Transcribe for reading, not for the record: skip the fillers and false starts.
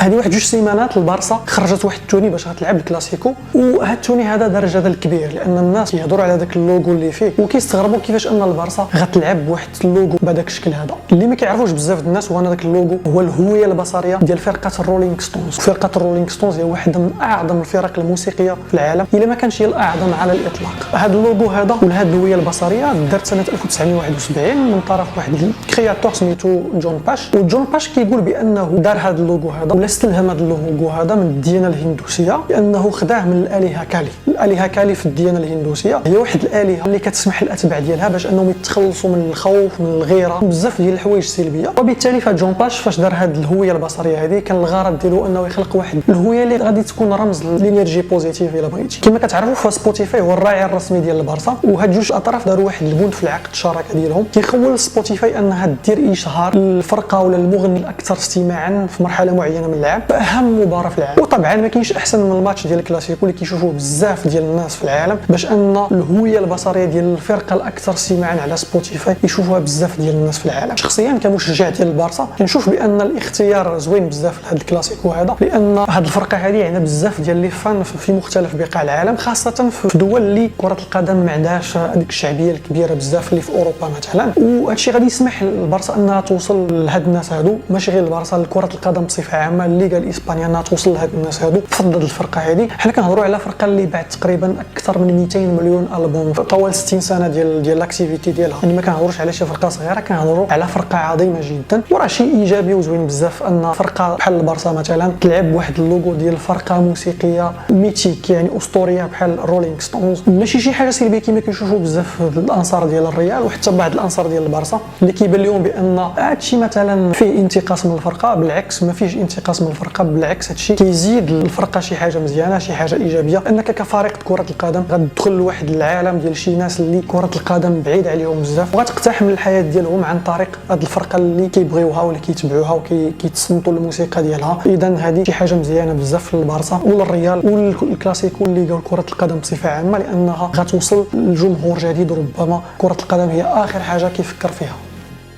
هذه واحد 2 سيمانات البارسا خرجت واحد التوني باش غتلعب الكلاسيكو، وهذا التوني هذا دار جدل كبير لان الناس كيهضروا على داك اللوغو اللي فيه وكيستغربوا كيفاش ان البارسا غتلعب بواحد اللوغو بهذاك الشكل هذا. اللي ما كيعرفوش بزاف الناس هو ان داك اللوغو هو الهويه البصريه ديال فرقه الرولينغ ستونز. فرقه الرولينغ ستونز هي واحده من اعظم الفرق الموسيقيه في العالم، الا ما كانش هي الاعظم على الاطلاق. هذا اللوغو هذا ولا هذه الهويه البصريه دارت سنه 1971 من طرف واحد الكرياتور سميتو جون باش، وجون باش كيقول بانه دار هذا اللوغو هذا ولا استلهم هذا اللوغو هذا من الديانه الهندوسيه، لانه خداه من الالهه كالي. الالهه كالي في الديانه الهندوسيه هي واحد الالهه اللي كتسمح للاتباع ديالها باش انهم يتخلصوا من الخوف، من الغيره، بزاف ديال الحوايج السلبيه. وبالتالي فجون باش فاش دار هذه الهويه البصريه هذه كان الغرض ديالو انه يخلق واحد الهويه اللي غادي تكون رمز للانرجي بوزيتيف الا بغيتي. كما كتعرفوا فسبوتيفاي هو الراعي الرسمي ديال البارسا، وهاد جوج اطراف داروا واحد البند في العقد الشراكه ديالهم كيخول سبوتيفاي انها دير اشهار الفرقه ولا المغني الاكثر استماعا في مرحله معينه من العام باهم مباراه في العالم. وطبعا ما كاينش احسن من الماتش ديال الكلاسيكو اللي كيشوفوه بزاف ديال الناس في العالم باش ان الهويه البصريه ديال الفرقه الاكثر استماعا على سبوتيفاي يشوفوها بزاف ديال الناس في العالم. شخصيا كمشجع ديال البارسا كنشوف بان الاختيار زوين بزاف لهذا الكلاسيكو هذا، لان هذه الفرقه هذه عندها بزاف ديال لي فان في مختلف بقاع العالم، خاصه في دول اللي كره القدم ما عندهاش هذيك الشعبيه الكبيره بزاف اللي في اوروبا مثلا. وهذا الشيء غادي يسمح للبارسا انها توصل لهاد الناس هادو، ماشي غير البارسا، لكره القدم بصفه عامه، الليغا الاسبانيه، انها توصل لهاد الناس هادو بفضل الفرقه هذه. حنا كنهضروا على فرقه اللي باعت تقريبا اكثر من 200 مليون البوم طوال 60 سنه ديال الاكتيفيتي ديالها، يعني ما كنهضروش على شي فرقه صغيره، كنهضروا على فرقه عظيمه جدا. وراه شيء ايجابي وزوين بزاف ان فرقه بحال البارسا مثلا تلعب بواحد اللوغو ديال فرقه موسيقيه ميتيك يعني اسطوريه بحال رولينغ ستونز. ماشي شي حاجه سلبيه كما كيشوفوا بزاف الانصار ديال الريال وحتى بعض الانصار ديال البارسا اللي كيبان لهم بان هادشي مثلا فيه انتقاص من الفرقه. بالعكس ما فيش انتقاص من الفرقه، بالعكس هادشي كيزيد الفرقه شي حاجه مزيانه، شي حاجه ايجابيه، انك كفريق كره القدم غتدخل لواحد العالم ديال شي ناس اللي كره القدم بعيد عليهم بزاف وغتقتحم الحياه ديالهم عن طريق هاد الفرقه اللي كيبغيوها ولا كيتبعوها وكيتصنتوا للموسيقى ديالها. اذا هذه شي حاجه مزيانه بزاف للبارسا والريال والكلاسيكو اللي قال كره القدم بصفه عامه، لانها غتوصل لجمهور جديد. ربما كره القدم هي اخر حاجه كيفكر فيها.